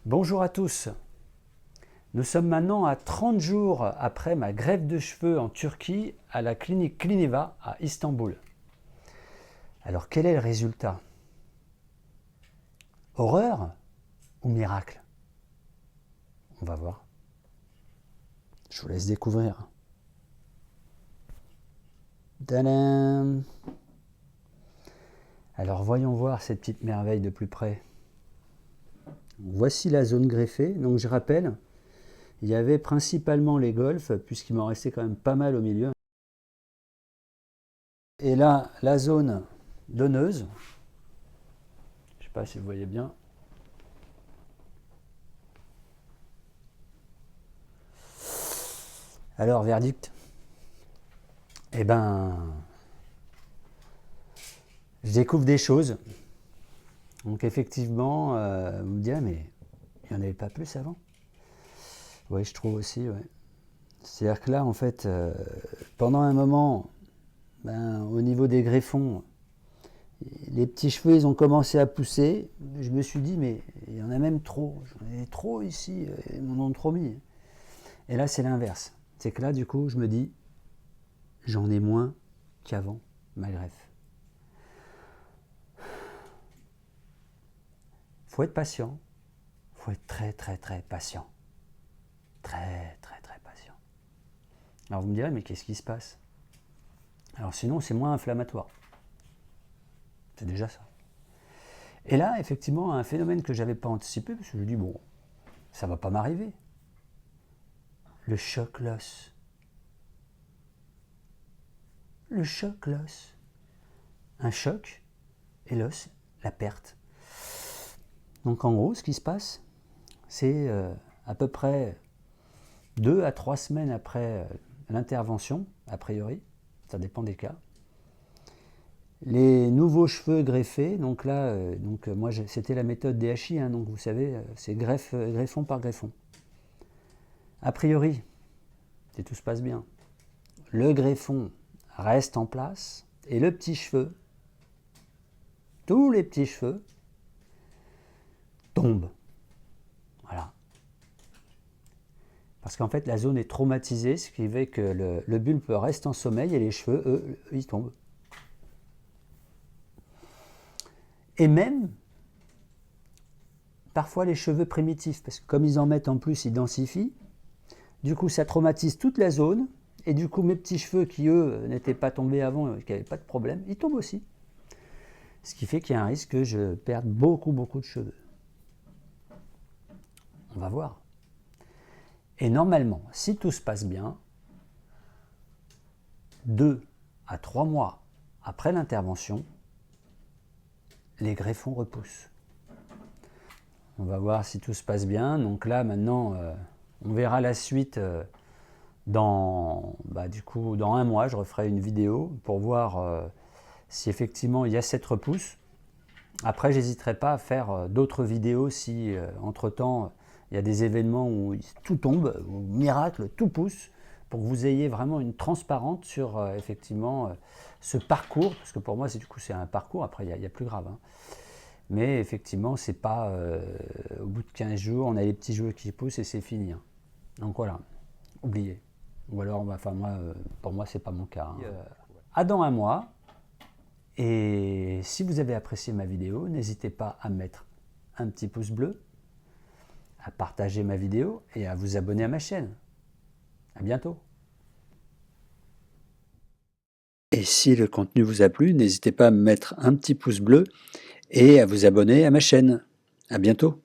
Bonjour à tous. Nous sommes maintenant à 30 jours après ma greffe de cheveux en Turquie à la clinique Kliniva à Istanbul. Alors quel est le résultat? Horreur ou miracle? On va voir. Je vous laisse découvrir. Tadam! Alors voyons voir cette petite merveille de plus près. Voici la zone greffée. Donc je rappelle, il y avait principalement les golfs, puisqu'il m'en restait quand même pas mal au milieu. Et là, la zone donneuse. Je ne sais pas si vous voyez bien. Alors, verdict? Eh ben, je découvre des choses. Donc effectivement, vous me direz, mais il n'y en avait pas plus avant? Oui, je trouve aussi, ouais. C'est-à-dire que là, en fait, pendant un moment, au niveau des greffons, les petits cheveux, ils ont commencé à pousser. Je me suis dit, mais il y en a même trop. J'en ai trop ici, ils m'en ont trop mis. Et là, c'est l'inverse. C'est que là, du coup, je me dis, j'en ai moins qu'avant ma greffe. Faut être patient. Faut être très, très, très patient. Très, très, très patient. Alors vous me direz, mais qu'est-ce qui se passe? Alors sinon, c'est moins inflammatoire. C'est déjà ça. Et là, effectivement, un phénomène que je n'avais pas anticipé, parce que je dis, bon, ça ne va pas m'arriver. Le choc l'os. Le choc l'os. Un choc et l'os, la perte. Donc en gros, ce qui se passe, c'est à peu près 2 à 3 semaines après l'intervention, a priori, ça dépend des cas. Les nouveaux cheveux greffés, donc là, moi c'était la méthode DHI, hein, donc vous savez, c'est greffon par greffon. A priori, si tout se passe bien, le greffon reste en place et le petit cheveu, tous les petits cheveux, tombent. Voilà. Parce qu'en fait, la zone est traumatisée, ce qui fait que le bulbe reste en sommeil et les cheveux, eux, ils tombent. Et même, parfois, les cheveux primitifs, parce que comme ils en mettent en plus, ils densifient, du coup, ça traumatise toute la zone, et du coup, mes petits cheveux qui, eux, n'étaient pas tombés avant, qui n'avaient pas de problème, ils tombent aussi. Ce qui fait qu'il y a un risque que je perde beaucoup, beaucoup de cheveux. On va voir. Et normalement, si tout se passe bien, 2 à 3 mois après l'intervention, les greffons repoussent. On va voir si tout se passe bien. Donc là, maintenant, on verra la suite dans un mois. Je referai une vidéo pour voir si effectivement il y a cette repousse. Après, j'hésiterai pas à faire d'autres vidéos si entre-temps il y a des événements où tout tombe, où miracle, tout pousse, pour que vous ayez vraiment une transparente sur effectivement ce parcours, parce que pour moi c'est un parcours, après il y a plus grave. Hein. Mais effectivement, c'est pas au bout de 15 jours, on a les petits cheveux qui poussent et c'est fini. Hein. Donc voilà, oubliez. Ou alors, pour moi, c'est pas mon cas. Hein. À dans un mois. Et si vous avez apprécié ma vidéo, n'hésitez pas à mettre un petit pouce bleu, à partager ma vidéo et à vous abonner à ma chaîne. À bientôt. Et si le contenu vous a plu, n'hésitez pas à me mettre un petit pouce bleu et à vous abonner à ma chaîne. À bientôt.